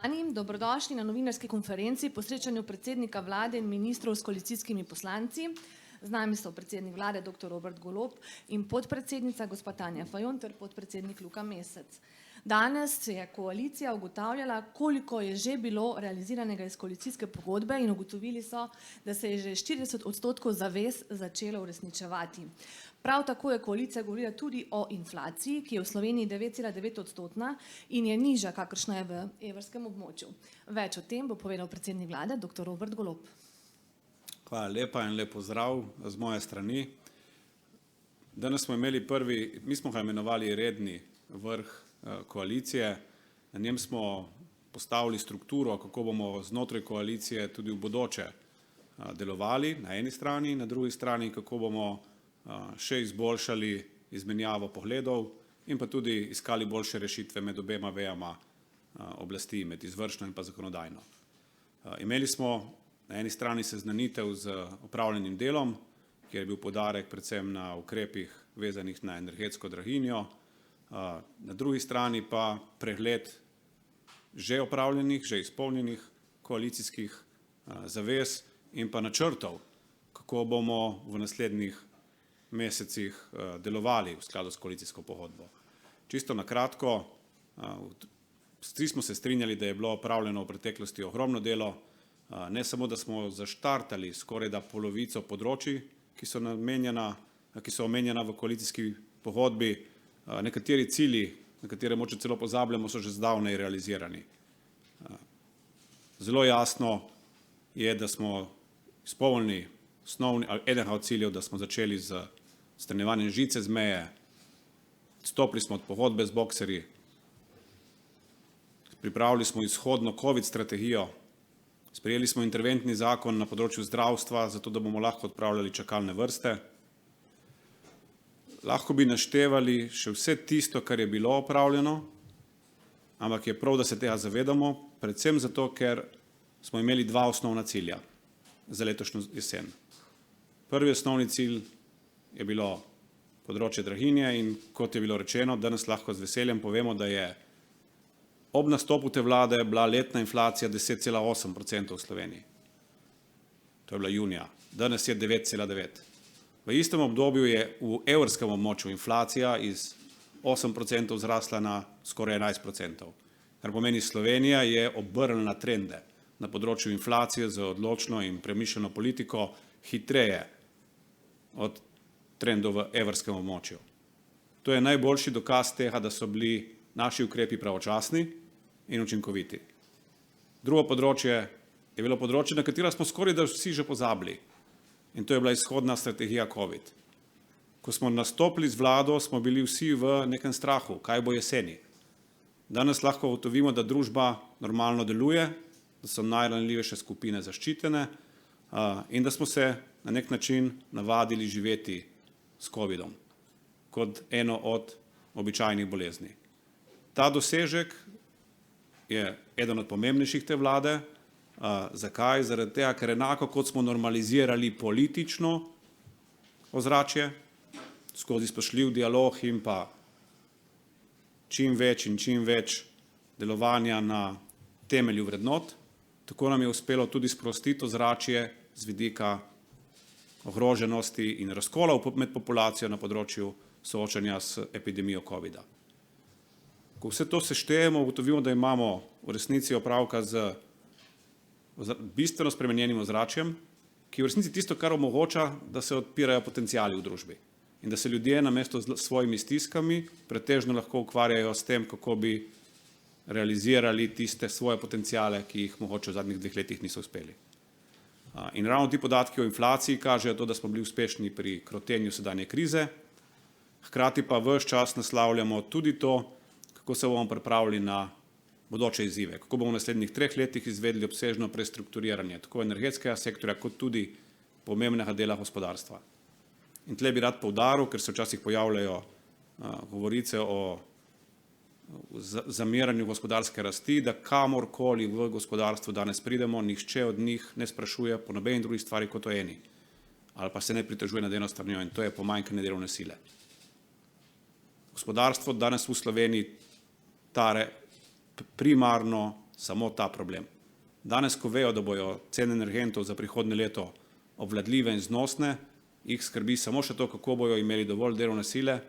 Dobrodošli na novinarski konferenci po srečanju predsednika vlade in ministrov s koalicijskimi poslanci. Z nami so predsednik vlade dr. Robert Golob in podpredsednica gospa Tanja Fajon ter podpredsednik Luka Mesec. Danes je koalicija ugotavljala, koliko je že bilo realiziranega iz koalicijske pogodbe in ugotovili so, da se je že 40% zavez začelo uresničevati. Prav tako je koalicija govorila tudi o inflaciji, ki je v Sloveniji 9,9% in je nižja, kakršna je v evrskem območju. Več o tem bo povedal predsednik vlade dr. Robert Golob. Hvala lepa in lep pozdrav z moje strani. Danes smo imeli mi smo ga imenovali redni vrh koalicije. Na njem smo postavili strukturo, kako bomo znotraj koalicije tudi v bodoče delovali na eni strani, na drugi strani, kako bomo še izboljšali izmenjavo pogledov in pa tudi iskali boljše rešitve med obema vejama oblasti, med izvršno in pa zakonodajno. Imeli smo na eni strani seznanitev z opravljenim delom, kjer je bil poudarek predvsem na ukrepih vezanih na energetsko draginjo, na drugi strani pa pregled že opravljenih, že izpolnjenih koalicijskih zavez in pa načrtov, kako bomo v naslednjih mesecih delovali v skladu s koalicijsko pogodbo. Čisto na kratko, vsi smo se strinjali, da je bilo opravljeno v preteklosti ogromno delo, ne samo, da smo zaštartali skorajda polovico področij, ki so omenjena v koalicijski pogodbi, nekateri cilji, na katere mogoče celo pozabljamo, so že zdavnaj realizirani. Zelo jasno je, da smo izpolnili enega od ciljev, da smo začeli z odstranjevanjem žice z meje, odstopili smo od pogodbe z bokserji, pripravili smo izhodno COVID strategijo, sprejeli smo interventni zakon na področju zdravstva, zato da bomo lahko odpravljali čakalne vrste. Lahko bi naštevali še vse tisto, kar je bilo opravljeno, ampak je prav, da se tega zavedamo, predvsem zato, ker smo imeli dva osnovna cilja za letošnjo jesen. Prvi osnovni cilj je bilo področje draginje in kot je bilo rečeno, danes lahko z veseljem povemo, da je ob nastopu te vlade bila letna inflacija 10,8% v Sloveniji. To je bila junija. Danes je 9,9%. V istem obdobju je v evrskem območju inflacija iz 8% zrasla na skoraj 11%, kar pomeni, Slovenija je obrnila trende na področju inflacije z odločno in premišljeno politiko hitreje od trendov v evrskem območju. To je najboljši dokaz tega, da so bili naši ukrepi pravočasni in učinkoviti. Drugo področje je bilo področje, na katero smo skorajda vsi že pozabili, in to je bila izhodna strategija COVID. Ko smo nastopili z vlado, smo bili vsi v nekem strahu, kaj bo jeseni. Danes lahko ugotovimo, da družba normalno deluje, da so najranljivejše skupine zaščitene in da smo se na nek način navadili živeti s covidom kot eno od običajnih bolezni. Ta dosežek je eden od pomembnejših te vlade. Zakaj? Zaradi tega, ker enako kot smo normalizirali politično ozračje skozi spoštljiv dialog in pa čim več delovanja na temelju vrednot, tako nam je uspelo tudi sprostiti ozračje z vidika ogroženosti in razkola med populacijo na področju soočanja s epidemijo covida. Ko vse to seštejemo, ugotovimo, da imamo v resnici opravka z bistveno spremenjenim ozračjem, ki je v resnici tisto, kar omogoča, da se odpirajo potenciali v družbi in da se ljudje namesto s svojimi stiskami pretežno lahko ukvarjajo s tem, kako bi realizirali tiste svoje potenciale, ki jih mogoče v zadnjih 2 letih niso uspeli. In ravno ti podatki o inflaciji kažejo to, da smo bili uspešni pri krotenju sedanje krize, hkrati pa ves čas naslavljamo tudi to, kako se bomo pripravili na bodoče izzive, kako bomo v naslednjih 3 letih izvedli obsežno prestrukturiranje tako energetskega sektorja, kot tudi pomembnega dela gospodarstva. In tle bi rad poudaril, ker se včasih pojavljajo govorice o zamiranju gospodarske rasti, da kamorkoli v gospodarstvu danes pridemo, nihče od njih ne sprašuje po nobeni drugi stvari kot o eni, ali pa se ne pritožuje nad eno stranjo, in to je pomanjkanje delovne sile. Gospodarstvo danes v Sloveniji tare primarno samo ta problem. Danes, ko vejo, da bojo cene energentov za prihodnje leto obvladljive in znosne, jih skrbi samo še to, kako bojo imeli dovolj delovne sile,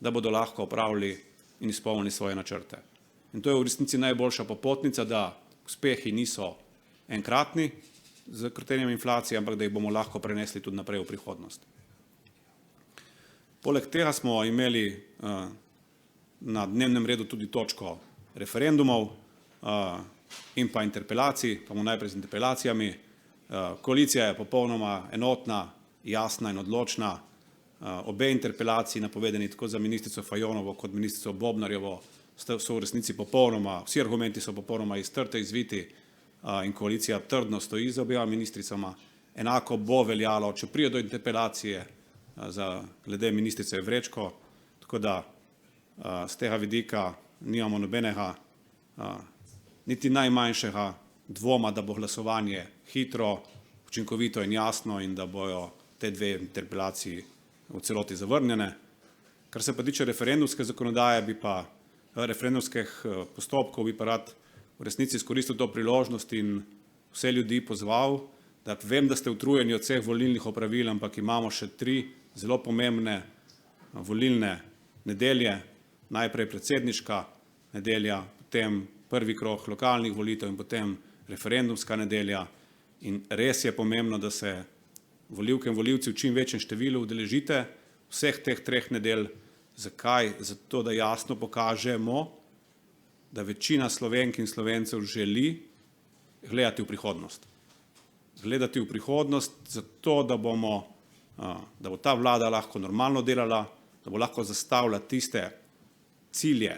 da bodo lahko opravili in izpolnili svoje načrte. In to je v resnici najboljša popotnica, da uspehi niso enkratni z krtenjem inflacije, ampak da jih bomo lahko prenesli tudi naprej v prihodnost. Poleg tega smo imeli na dnevnem redu tudi točko referendumov in pa interpelacij, pa bomo najprej z interpelacijami. Koalicija je popolnoma enotna, jasna in odločna. Obe interpelaciji napovedani tako za ministrico Fajonovo kot ministrico Bobnarjevo so v resnici popolnoma, vsi argumenti so popolnoma iztrte, izviti in koalicija trdno stoji za objema ministricama. Enako bo veljalo, če pride do interpelacije glede ministrice Vrečko, tako da z tega vidika nimamo nobenega, niti najmanjšega dvoma, da bo glasovanje hitro, učinkovito in jasno in da bojo te dve interpelaciji v celoti zavrnjene. Kar se pa tiče referendumske zakonodaje, referendumskih postopkov, bi pa rad v resnici izkoristil to priložnost in vse ljudi pozval, da vem, da ste utrujeni od vseh volilnih opravil, ampak imamo še 3 zelo pomembne volilne nedelje, najprej predsedniška nedelja, potem prvi krog lokalnih volitev in potem referendumska nedelja. In res je pomembno, da se volivke in volivci v čim večjem številu udeležite vseh teh 3 nedelj. Zakaj? Zato, da jasno pokažemo, da večina Slovenk in Slovencev želi gledati v prihodnost. Gledati v prihodnost zato, da bo ta vlada lahko normalno delala, da bo lahko zastavila tiste cilje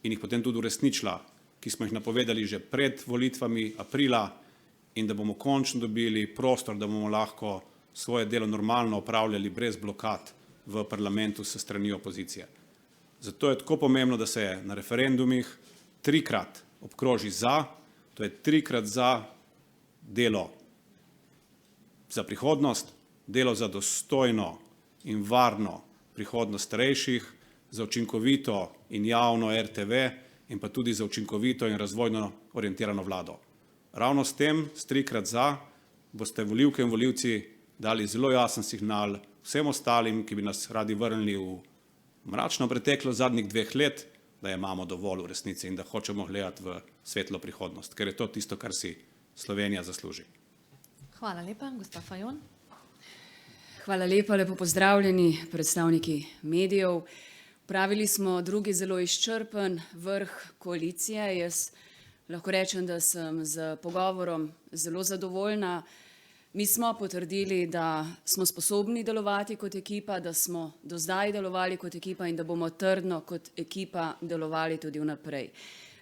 in jih potem tudi uresničila, ki smo jih napovedali že pred volitvami aprila, in da bomo končno dobili prostor, da bomo lahko svoje delo normalno opravljali brez blokad v parlamentu s strani opozicije. Zato je tako pomembno, da se na referendumih 3-krat obkroži za, to je 3-krat za delo za prihodnost, delo za dostojno in varno prihodnost starejših, za učinkovito in javno RTV in pa tudi za učinkovito in razvojno orientirano vlado. Ravno s tem, s 3-krat za, boste volivke in volivci dali zelo jasen signal vsem ostalim, ki bi nas radi vrnili v mračno preteklost zadnjih 2 let, da imamo dovolj v resnici in da hočemo gledati v svetlo prihodnost, ker je to tisto, kar si Slovenija zasluži. Hvala lepa, gospa Fajon. Hvala lepa, lepo pozdravljeni predstavniki medijev. Pravili smo drugi zelo izčrpen vrh koalicije. Jaz lahko rečem, da sem z pogovorom zelo zadovoljna. Mi smo potrdili, da smo sposobni delovati kot ekipa, da smo do zdaj delovali kot ekipa in da bomo trdno kot ekipa delovali tudi vnaprej.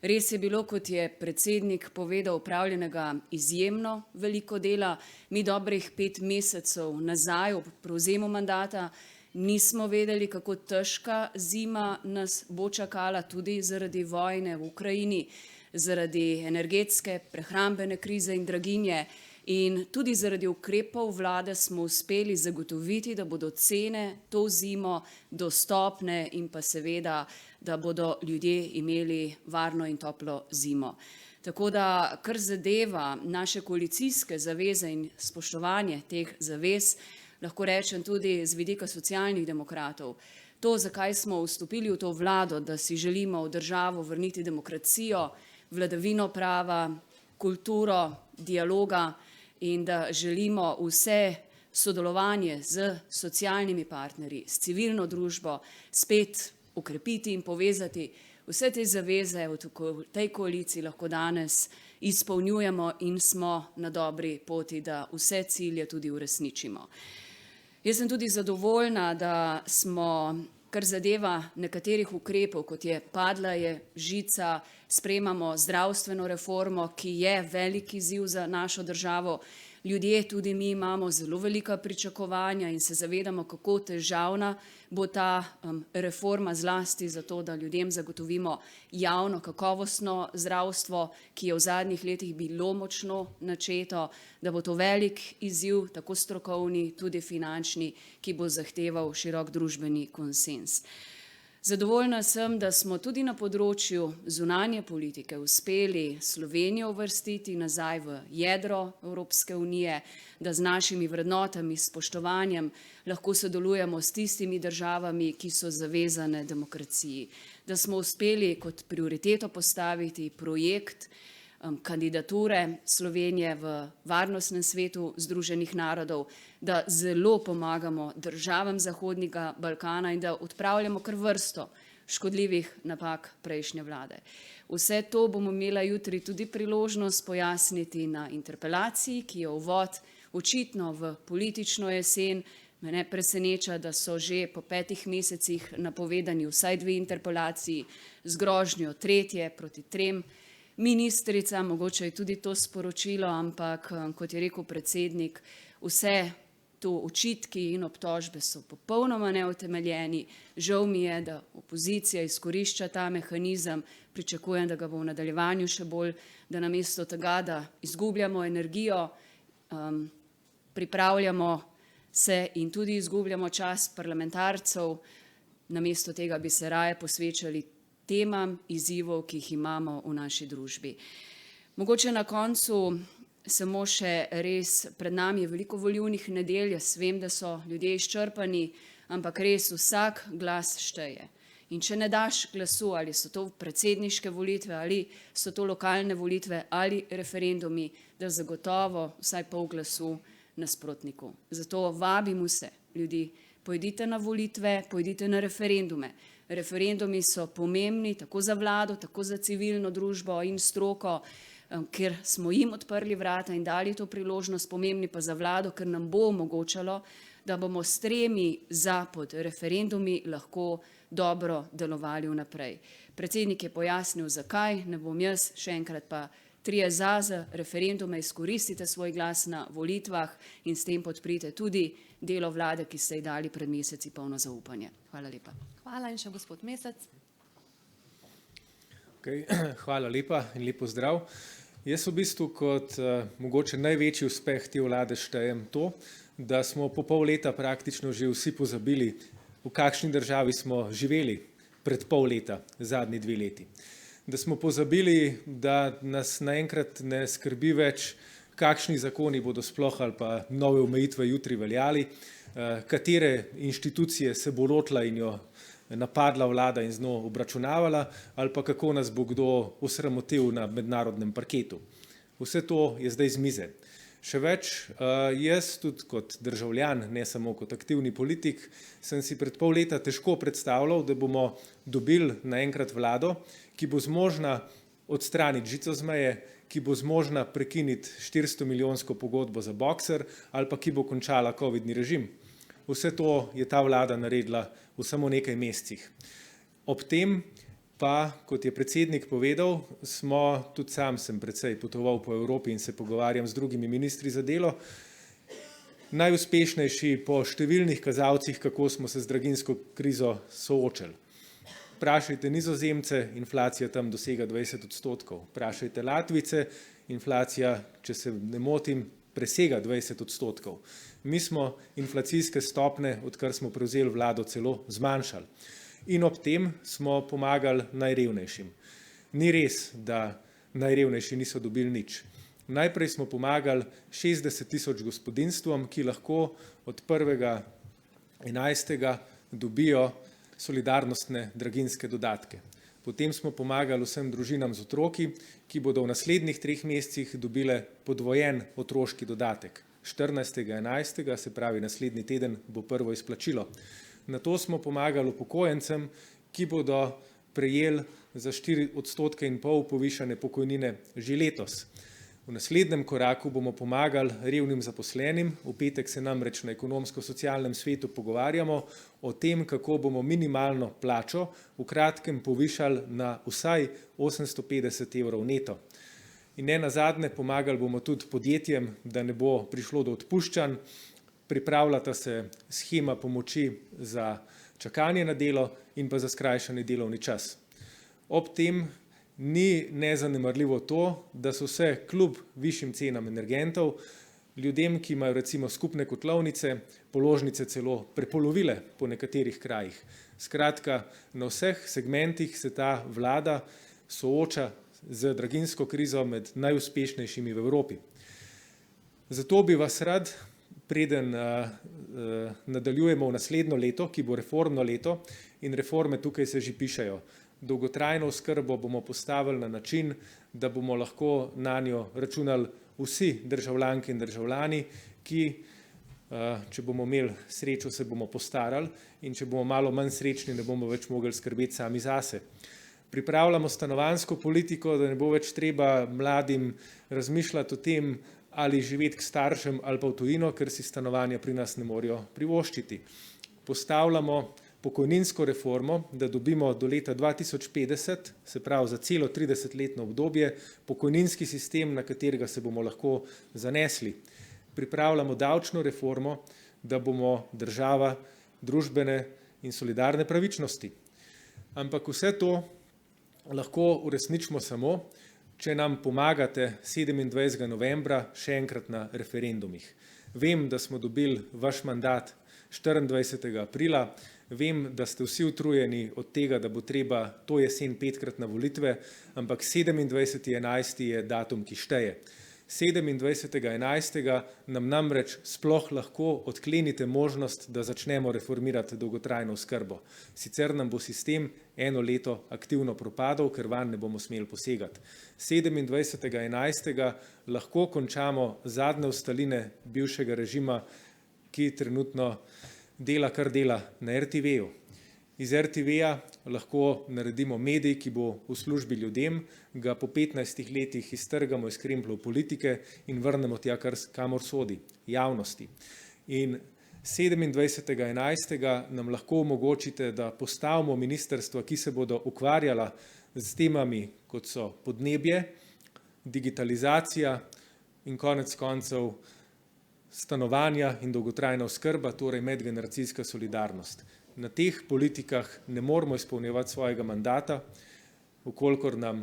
Res je bilo, kot je predsednik povedal, opravljenega izjemno veliko dela. Mi dobrih 5 mesecev nazaj ob prevzemu mandata nismo vedeli, kako težka zima nas bo čakala, tudi zaradi vojne v Ukrajini, zaradi energetske, prehrambene krize in draginje. In tudi zaradi ukrepov vlade smo uspeli zagotoviti, da bodo cene to zimo dostopne in pa seveda, da bodo ljudje imeli varno in toplo zimo. Tako da, kar zadeva naše koalicijske zaveze in spoštovanje teh zavez, lahko rečem tudi z vidika socialnih demokratov, to, zakaj smo vstopili v to vlado, da si želimo v državo vrniti demokracijo, vladavino prava, kulturo, dialoga, in da želimo vse sodelovanje z socialnimi partnerji, s civilno družbo spet ukrepiti in povezati. Vse te zaveze v tej koaliciji lahko danes izpolnjujemo in smo na dobri poti, da vse cilje tudi uresničimo. Jaz sem tudi zadovoljna, da smo, kar zadeva nekaterih ukrepov, kot je padla je žica, sprejemamo zdravstveno reformo, ki je velik izziv za našo državo. Ljudje, tudi mi imamo zelo velika pričakovanja in se zavedamo, kako težavna bo ta reforma, zlasti zato, da ljudem zagotovimo javno, kakovostno zdravstvo, ki je v zadnjih letih bilo močno načeto, da bo to velik izziv, tako strokovni, tudi finančni, ki bo zahteval širok družbeni konsenz. Zadovoljna sem, da smo tudi na področju zunanje politike uspeli Slovenijo uvrstiti nazaj v jedro Evropske unije, da z našimi vrednotami, spoštovanjem lahko sodelujemo s tistimi državami, ki so zavezane demokraciji. Da smo uspeli kot prioriteto postaviti projekt kandidature Slovenije v Varnostnem svetu Združenih narodov, da zelo pomagamo državam Zahodnega Balkana in da odpravljamo kar vrsto škodljivih napak prejšnje vlade. Vse to bomo imela jutri tudi priložnost pojasniti na interpelaciji, ki je uvod očitno v politično jesen. Me ne preseneča, da so že po 5 mesecih napovedani vsaj 2 interpelaciji z grožnjo 3 proti 3 ministricam, mogoče je tudi to sporočilo, ampak kot je rekel predsednik, vse to očitki in obtožbe so popolnoma neutemeljeni. Žal mi je, da opozicija izkorišča ta mehanizem, pričakujem, da ga bo v nadaljevanju še bolj, da namesto tega, da izgubljamo energijo, pripravljamo se in tudi izgubljamo čas parlamentarcev, namesto tega bi se raje posvečali temam, izzivov, ki jih imamo v naši družbi. Mogoče na koncu samo še res, pred nami je veliko volilnih nedelj, jaz vem, da so ljudje izčrpani, ampak res vsak glas šteje. In če ne daš glasu, ali so to predsedniške volitve, ali so to lokalne volitve, ali referendumi, da zagotovo vsaj pol glasu nasprotniku. Zato vabim vse ljudi, pojdite na volitve, pojdite na referendume. Referendumi so pomembni tako za vlado, tako za civilno družbo in stroko, ker smo jim odprli vrata in dali to priložnost, pomembni pa za vlado, ker nam bo omogočalo, da bomo s 3 za pod referendumi lahko dobro delovali vnaprej. Predsednik je pojasnil, zakaj, ne bom jaz, še enkrat pa 3 za referendume, izkoristite svoj glas na volitvah in s tem podprite tudi delo vlade, ki ste ji dali pred meseci polno zaupanje. Hvala lepa. Hvala in še gospod Mesec. Hvala lepa in lep pozdrav. Jaz v bistvu kot mogoče največji uspeh te vlade štejem to, da smo po pol leta praktično že vsi pozabili, v kakšni državi smo živeli pred pol leta, zadnji 2 leti. Da smo pozabili, da nas naenkrat ne skrbi več, kakšni zakoni bodo sploh ali pa nove omejitve jutri veljali, katere inštitucije se bo lotila in jo napadla vlada in z njo obračunavala, ali pa kako nas bo kdo osramotil na mednarodnem parketu. Vse to je zdaj z mize. Še več, jaz tudi kot državljan, ne samo kot aktivni politik, sem si pred pol leta težko predstavljal, da bomo dobili naenkrat vlado, ki bo zmožna odstraniti žico z meje, ki bo zmožna prekiniti 400-milijonsko pogodbo za Boxer ali pa ki bo končala covidni režim. Vse to je ta vlada naredila v samo nekaj mesecih. Ob tem pa, kot je predsednik povedal, tudi sam sem precej potoval po Evropi in se pogovarjam z drugimi ministri za delo, najuspešnejši po številnih kazalcih, kako smo se z draginjsko krizo soočili. Vprašajte Nizozemce, inflacija tam dosega 20%. Vprašajte Latvijce, inflacija, če se ne motim, presega 20%. Mi smo inflacijske stopnje, odkar smo prevzeli vlado, celo zmanjšali. In ob tem smo pomagali najrevnejšim. Ni res, da najrevnejši niso dobili nič. Najprej smo pomagali 60.000 gospodinjstvom, ki lahko od 1.11. dobijo solidarnostne draginjske dodatke. Potem smo pomagali vsem družinam z otroki, ki bodo v naslednjih 3 mesecih dobile podvojen otroški dodatek. 14.11., se pravi naslednji teden, bo prvo izplačilo. Nato smo pomagali upokojencem, ki bodo prejeli za 4,5% povišane pokojnine že letos. V naslednjem koraku bomo pomagali revnim zaposlenim. V petek se namreč na ekonomsko-socialnem svetu pogovarjamo o tem, kako bomo minimalno plačo v kratkem povišali na vsaj 850 evrov neto. In ne nazadnje, pomagali bomo tudi podjetjem, da ne bo prišlo do odpuščanj. Pripravljata se shema pomoči za čakanje na delo in pa za skrajšani delovni čas. Ob tem ni nezanemarljivo to, da so se kljub višjim cenam energentov ljudem, ki imajo recimo skupne kotlovnice, položnice celo prepolovile po nekaterih krajih. Skratka, na vseh segmentih se ta vlada sooča z draginjsko krizo med najuspešnejšimi v Evropi. Zato bi vas rad, preden nadaljujemo v naslednjo leto, ki bo reformno leto, in reforme tukaj se že pišejo. Dolgotrajno oskrbo bomo postavili na način, da bomo lahko na njo računali vsi državljanke in državljani, ki, če bomo imeli srečo, se bomo postarali, in če bomo malo manj srečni, ne bomo več mogli skrbeti sami zase. Pripravljamo stanovanjsko politiko, da ne bo več treba mladim razmišljati o tem, ali živeti k staršem ali pa v tujino, ker si stanovanja pri nas ne morejo privoščiti. Postavljamo pokojninsko reformo, da dobimo do leta 2050, se pravi za celo 30-letno obdobje, pokojninski sistem, na katerega se bomo lahko zanesli. Pripravljamo davčno reformo, da bomo država družbene in solidarne pravičnosti. Ampak vse to lahko uresničimo samo, če nam pomagate 27. novembra še enkrat na referendumih. Vem, da smo dobili vaš mandat 24. aprila, vem, da ste vsi utrujeni od tega, da bo treba to jesen 5-krat na volitve, ampak 27.11. je datum, ki šteje. 27.11. nam namreč sploh lahko odklenite možnost, da začnemo reformirati dolgotrajno oskrbo. Sicer nam bo sistem eno leto aktivno propadal, ker vanj ne bomo smeli posegati. 27.11. lahko končamo zadnje ostaline bivšega režima, ki trenutno dela, kar dela na RTV-ju. Iz RTV-ja lahko naredimo medij, ki bo v službi ljudem, ga po 15 letih iztrgamo iz krempljev politike in vrnemo tja, kamor sodi, javnosti. In 27.11. nam lahko omogočite, da postavimo ministrstva, ki se bodo ukvarjala z temami, kot so podnebje, digitalizacija in konec koncev stanovanja in dolgotrajna oskrba, torej medgeneracijska solidarnost. Na teh politikah ne moremo izpolnjevati svojega mandata, ukolikor nam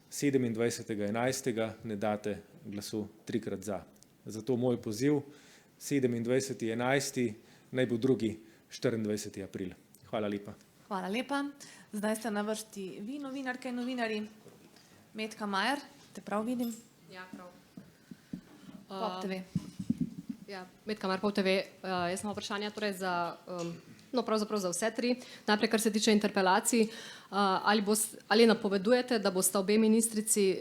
27.11. ne date glasu 3-krat za. Zato moj poziv 27.11. naj bo drugi 24. april. Hvala lepa. Hvala lepa. Zdaj ste na vrsti vi, novinarke in novinarji. Metka Majer, te prav vidim? Ja, prav. Pop TV. Ja, Metka Majer, Pop TV. Jaz imam vprašanje torej za... pravzaprav za vse tri. Najprej, kar se tiče interpelacij, ali napovedujete, da boste obe ministrici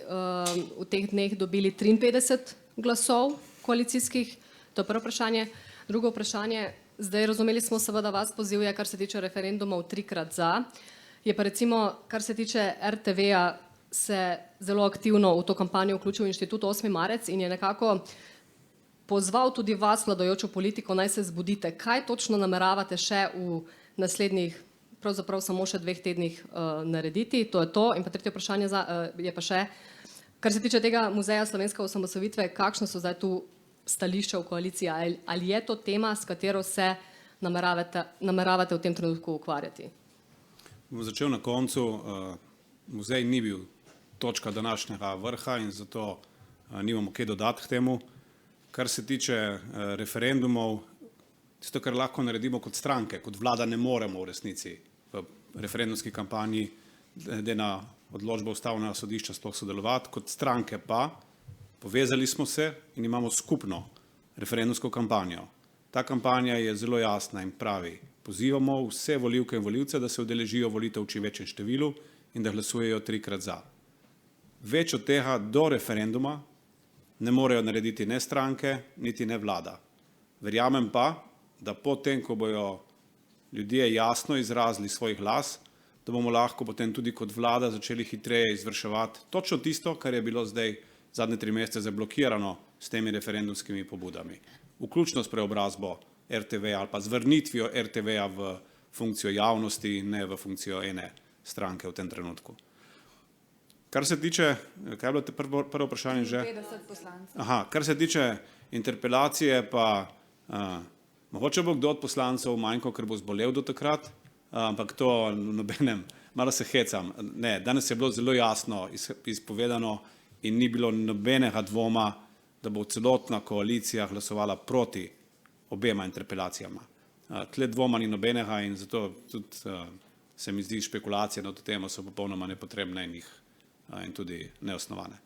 v teh dneh dobili 53 glasov koalicijskih? To je prvo vprašanje. Drugo vprašanje, zdaj razumeli smo seveda vas poziv, kar se tiče referendumov 3-krat za. Je pa recimo, kar se tiče RTV-ja, se zelo aktivno v to kampanjo vključil Inštitut 8. marec in je nekako pozval tudi vas, vladajočo politiko, naj se zbudite. Kaj točno nameravate še v naslednjih, pravzaprav samo še 2 tednih narediti? To je to. In pa tretje vprašanje je pa še, kar se tiče tega muzeja slovenske osamosvojitve, kakšne so zdaj tu stališča v koaliciji? Ali je to tema, s katero se nameravate v tem trenutku ukvarjati? Bom začel na koncu. Muzej ni bil točka današnjega vrha in zato nimamo kaj dodati k temu. Kar se tiče referendumov, tisto, kar lahko naredimo kot stranke, kot vlada ne moremo v resnici v referendumski kampanji, glede na odločbo Ustavnega sodišča sploh sodelovati, kot stranke pa povezali smo se in imamo skupno referendumsko kampanjo. Ta kampanja je zelo jasna in pravi. Pozivamo vse volivke in volivce, da se udeležijo volitev v čim večjem številu in da glasujejo 3-krat za. Več od tega do referenduma ne morejo narediti ne stranke, niti ne vlada. Verjamem pa, da potem, ko bojo ljudje jasno izrazili svoj glas, da bomo lahko potem tudi kot vlada začeli hitreje izvrševati točno tisto, kar je bilo zdaj zadnje 3 mesece zablokirano s temi referendumskimi pobudami. Vključno s preobrazbo RTV ali pa z vrnitvijo RTV-ja v funkcijo javnosti, ne v funkcijo ene stranke v tem trenutku. Kar se tiče, kaj je bilo prvo vprašanje že? 50 poslancev. Aha, kar se tiče interpelacije, pa mogoče bo kdo od poslancev manjko, ker bo zbolel do takrat, ampak to nobenem, malo se hecam. Ne, danes je bilo zelo jasno izpovedano in ni bilo nobenega dvoma, da bo celotna koalicija glasovala proti obema interpelacijama. Tle dvoma ni nobenega in zato tudi se mi zdi špekulacije na to temo so popolnoma nepotrebne in tudi neosnovane.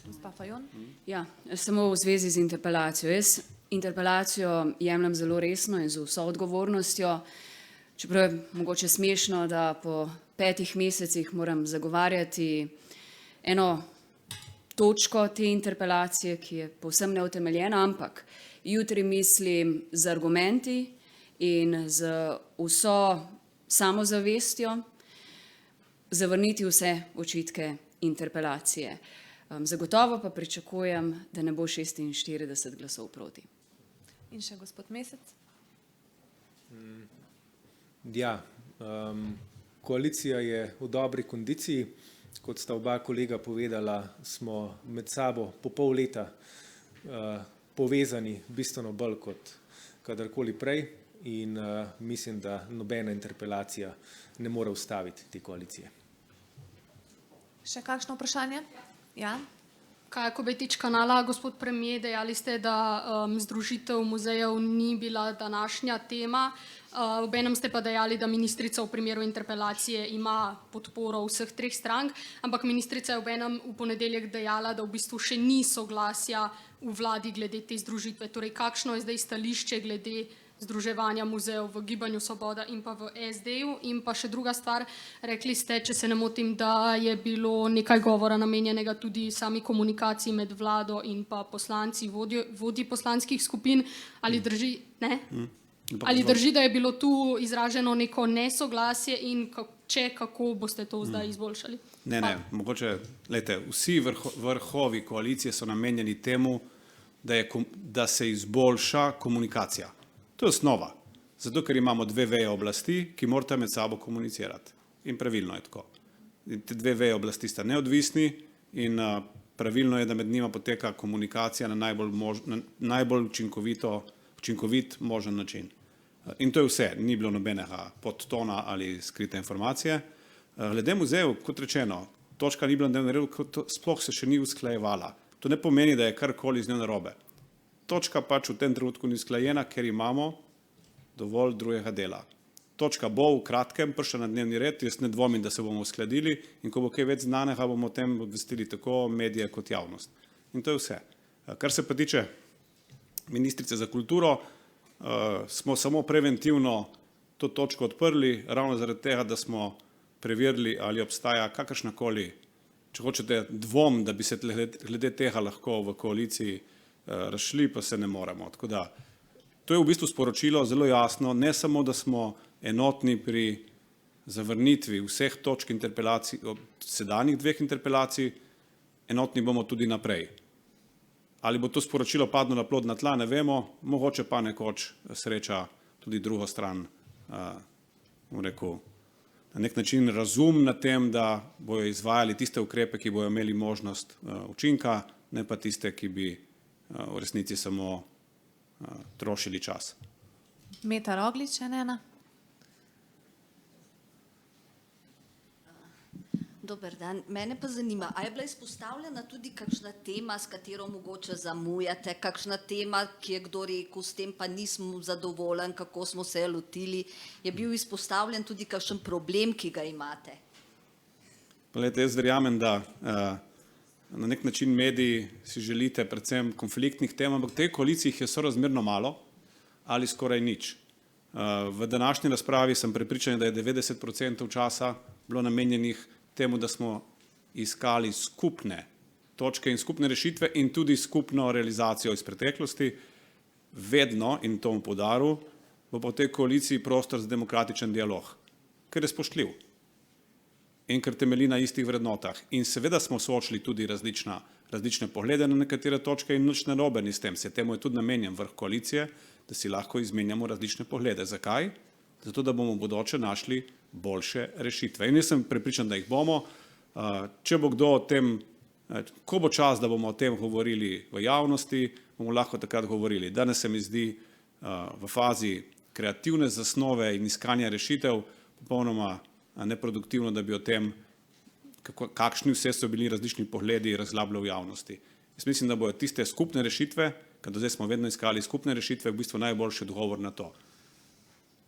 Gospa Fajon. Ja, samo v zvezi z interpelacijo. Jaz interpelacijo jemljem zelo resno in z vso odgovornostjo, čeprav je mogoče smešno, da po 5 mesecih moram zagovarjati eno točko te interpelacije, ki je povsem neutemeljena, ampak jutri mislim z argumenti in z vso samozavestjo zavrniti vse očitke interpelacije. Zagotovo pa pričakujem, da ne bo 46 glasov proti. In še gospod Mesec. Ja, koalicija je v dobri kondiciji. Kot sta oba kolega povedala, smo med sabo po pol leta povezani bistveno bolj kot kadarkoli prej in mislim, da nobena interpelacija ne more ustaviti te koalicije. Še kakšno vprašanje? Ja. Kaja Kobetič kanala, gospod premier, dejali ste, da združitev muzejev ni bila današnja tema. Obenem ste pa dejali, da ministrica v primeru interpelacije ima podporo vseh 3 strank, ampak ministrica je obenem v ponedeljek dejala, da v bistvu še ni soglasja v vladi glede te združitve. Torej, kakšno je zdaj stališče glede združevanja muzejev v Gibanju Svoboda in pa v SD-ju? In pa še druga stvar, rekli ste, če se ne motim, da je bilo nekaj govora namenjenega tudi sami komunikaciji med vlado in pa poslanci, vodji poslanskih skupin. Ali drži, ne? Ali drži, da je bilo tu izraženo neko nesoglasje in če, kako boste to zdaj izboljšali? Ne, mogoče, glejte, vsi vrhovi koalicije so namenjeni temu, da se izboljša komunikacija. To je osnova, zato ker imamo 2 veje oblasti, ki morata med sabo komunicirati. In pravilno je tako. Te 2 veje oblasti sta neodvisni in pravilno je, da med njima poteka komunikacija na najbolj učinkovit možen način. In to je vse, ni bilo nobenega podtona ali skrite informacije. Glede muzejev, kot rečeno, točka ni bila na dnevnem redu, sploh se še ni usklajevala. To ne pomeni, da je karkoli z njo narobe. Točka pač v tem trenutku ni usklajena, ker imamo dovolj drugega dela. Točka bo v kratkem prišla na dnevni red, jaz ne dvomim, da se bomo uskladili in ko bo kaj več znanega, bomo o tem obvestili tako medije kot javnost. In to je vse. Kar se pa tiče ministrice za kulturo, smo samo preventivno to točko odprli, ravno zaradi tega, da smo preverili, ali obstaja kakršnakoli, če hočete, dvom, da bi se glede tega lahko v koaliciji razšli, pa se ne moremo. Tako da, to je v bistvu sporočilo zelo jasno, ne samo, da smo enotni pri zavrnitvi vseh točk interpelacij, sedanjih 2 interpelacij, enotni bomo tudi naprej. Ali bo to sporočilo padlo na plodna tla, ne vemo, mogoče pa nekoč sreča tudi drugo stran, bom rekel, na nek način razum na tem, da bojo izvajali tiste ukrepe, ki bojo imeli možnost učinka, ne pa tiste, ki bi v resnici samo trošili čas. Meta Roglič, ena. Dober dan. Mene pa zanima, a je bila izpostavljena tudi kakšna tema, s katero mogoče zamujate, kakšna tema, ki je kdo rekel, s tem pa nisem zadovoljen, kako smo se lotili, je bil izpostavljen tudi kakšen problem, ki ga imate? Poglejte, jaz verjamem, da na nek način mediji si želite predvsem konfliktnih tem, ampak v tej koaliciji jih je sorazmerno malo ali skoraj nič. V današnji razpravi sem prepričan, da je 90% časa bilo namenjenih temu, da smo iskali skupne točke in skupne rešitve in tudi skupno realizacijo iz preteklosti. Vedno, in to bom poudaril, bo po tej koaliciji prostor za demokratičen dialog, ker je spoštljiv in ker temelji na istih vrednotah. In seveda smo soočili tudi različne poglede na nekatere točke in nič narobe ni s tem. Se temu je tudi namenjen vrh koalicije, da si lahko izmenjamo različne poglede. Zakaj? Zato, da bomo v bodoče našli boljše rešitve. In jaz sem prepričan, da jih bomo. Če bo kdo o tem, ko bo čas, da bomo o tem govorili v javnosti, bomo lahko takrat govorili. Danes se mi zdi v fazi kreativne zasnove in iskanja rešitev popolnoma neproduktivno, da bi o tem, kakšni vse so bili različni pogledi, razglabljal v javnosti. Jaz mislim, da bodo tiste skupne rešitve, ker do zdaj smo vedno iskali skupne rešitve, v bistvu najboljši odgovor na to.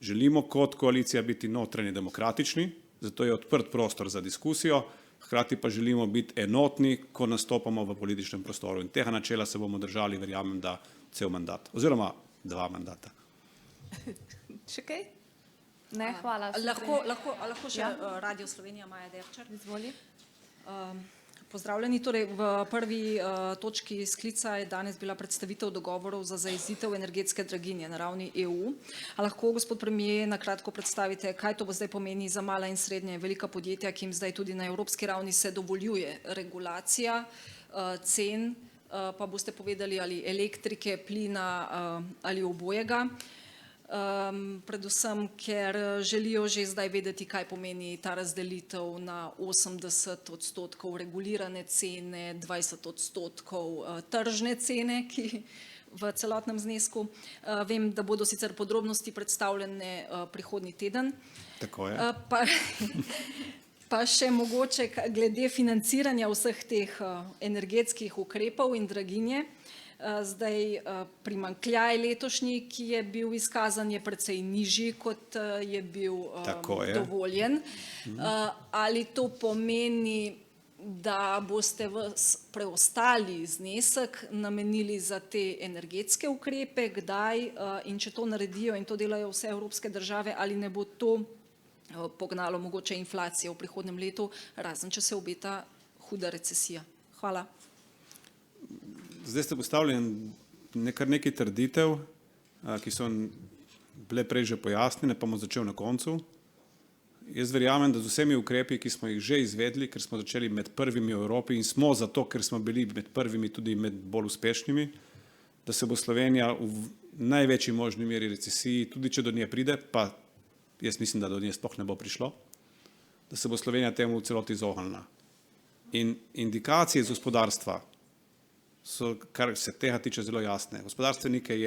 Želimo kot koalicija biti notranje demokratični, zato je odprt prostor za diskusijo, hkrati pa želimo biti enotni, ko nastopamo v političnem prostoru. In tega načela se bomo držali, verjamem, da cel mandat, oziroma 2 mandata. Še kaj? Ne, hvala. Lahko še Ja. Radio Slovenija, Maja Derčar. Izvoli. Pozdravljeni. Torej, v prvi točki sklica je danes bila predstavitev dogovorov za zajezitev energetske draginje na ravni EU. A lahko, gospod premier, na kratko predstavite, kaj to bo zdaj pomeni za mala in srednje velika podjetja, ki jim zdaj tudi na evropski ravni se dovoljuje regulacija cen, pa boste povedali ali elektrike, plina ali obojega. Predvsem, ker želijo že zdaj vedeti, kaj pomeni ta razdelitev na 80% regulirane cene, 20% tržne cene, ki v celotnem znesku. Vem, da bodo sicer podrobnosti predstavljene prihodnji teden. Tako je. Pa še mogoče glede financiranja vseh teh energetskih ukrepov in draginje. Zdaj primanjkljaj letošnji, ki je bil izkazan, je precej nižji, kot je bil dovoljen. Ali to pomeni, da boste preostali znesek namenili za te energetske ukrepe, kdaj in če to naredijo in to delajo vse evropske države, ali ne bo to pognalo mogoče inflacijo v prihodnjem letu, razen če se obeta huda recesija? Hvala. Zdaj ste postavljeni kar nekaj trditev, ki so bile prej že pojasnjene, pa bom začel na koncu. Jaz verjamem, da z vsemi ukrepi, ki smo jih že izvedli, ker smo začeli med prvimi v Evropi in smo zato, ker smo bili med prvimi tudi med bolj uspešnimi, da se bo Slovenija v največji možni meri recesiji, tudi če do nje pride, pa jaz mislim, da do nje sploh ne bo prišlo, da se bo Slovenija temu v celoti izognila. In indikacije iz gospodarstva so, kar se tega tiče, zelo jasne. Gospodarstvenike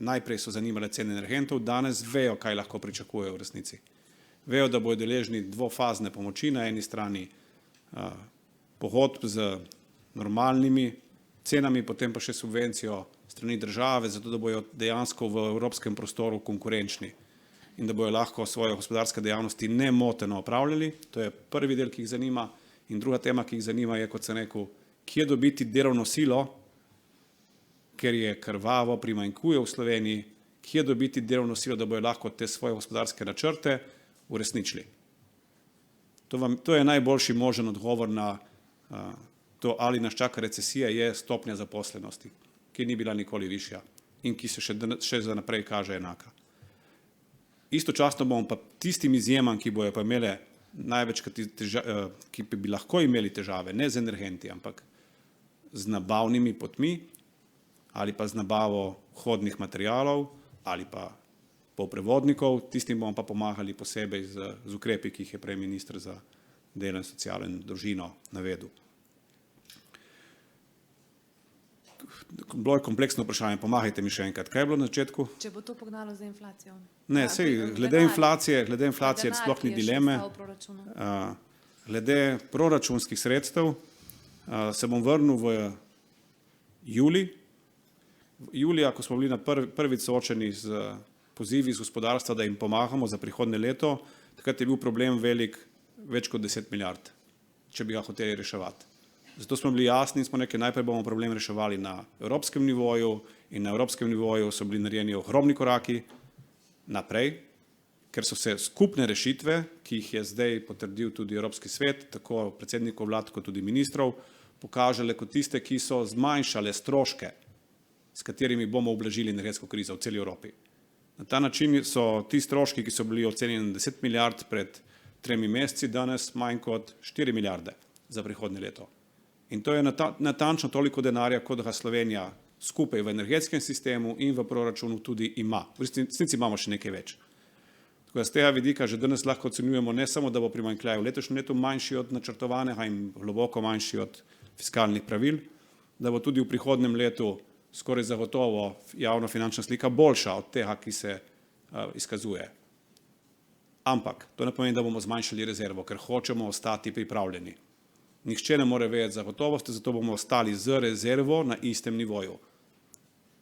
najprej so zanimale cene energentov, danes vejo, kaj lahko pričakujejo v resnici. Vejo, da bodo deležni dvofazne pomoči, na eni strani pogodb z normalnimi cenami, potem pa še subvencijo strani države, zato da bodo dejansko v evropskem prostoru konkurenčni in da bodo lahko svoje gospodarske dejavnosti nemoteno opravljali. To je prvi del, ki jih zanima. In druga tema, ki jih zanima, je, kot sem rekel, kje dobiti delovno silo, ker je krvavo, primanjkuje v Sloveniji, kje dobiti delovno silo, da bodo lahko te svoje gospodarske načrte uresničili. To je najboljši možen odgovor na to, ali nas čaka recesija, je stopnja zaposlenosti, ki ni bila nikoli višja in ki se še za naprej kaže enaka. Istočasno bomo pa tistim izjemam, ki bojo pa imele največkrat ki bi lahko imeli težave, ne z energenti, ampak z nabavnimi potmi ali pa z nabavo vhodnih materialov ali pa polprevodnikov, tistim bomo pa pomagali posebej z ukrepi, ki jih je prej minister za delo in socialo in družino navedel. Bilo je kompleksno vprašanje, pomagajte mi še enkrat. Kaj je bilo na začetku? Če bo to pognalo za inflacijo. Ne, sej, glede inflacije sploh ni dileme. Glede proračunskih sredstev se bom vrnil v julija, ko smo bili prvič soočeni z pozivi iz gospodarstva, da jim pomagamo za prihodnje leto. Takrat je bil problem velik, več kot 10 milijard, če bi ga hoteli reševati. Zato smo bili jasni in smo rekli, najprej bomo problem reševali na evropskem nivoju in na evropskem nivoju so bili narejeni ogromni koraki naprej, ker so se skupne rešitve, ki jih je zdaj potrdil tudi Evropski svet, tako predsednikov vlad kot tudi ministrov, pokažale kot tiste, ki so zmanjšale stroške, s katerimi bomo ublažili energetsko krizo v celi Evropi. Na ta način so ti stroški, ki so bili ocenjeni na 10 milijard pred 3 meseci, danes manj kot 4 milijarde za prihodnje leto. In to je natančno toliko denarja, kot ga Slovenija skupaj v energetskem sistemu in v proračunu tudi ima. V resnici imamo še nekaj več. Tako da z tega vidika že danes lahko ocenjujemo ne samo, da bo primanjkljaj v letošnjem letu manjši od načrtovanega in globoko manjši od fiskalnih pravil, da bo tudi v prihodnjem letu skoraj zagotovo javnofinančna slika boljša od tega, ki se izkazuje. Ampak to ne pomeni, da bomo zmanjšali rezervo, ker hočemo ostati pripravljeni. Nihče ne more vedeti za gotovost, zato bomo ostali z rezervo na istem nivoju.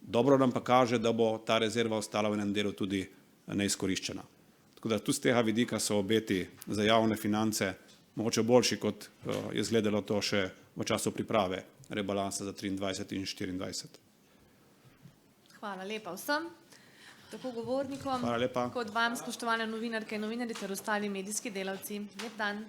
Dobro nam pa kaže, da bo ta rezerva ostala v enem delu tudi neizkoriščena. Tako da tudi z tega vidika so obeti za javne finance mogoče boljši, kot je izgledalo to še v času priprave rebalansa za 23 in 24. Hvala lepa vsem, tako govornikom, Hvala lepa. kot vam, spoštovane novinarke in novinarji ter ostali medijski delavci. Lep dan.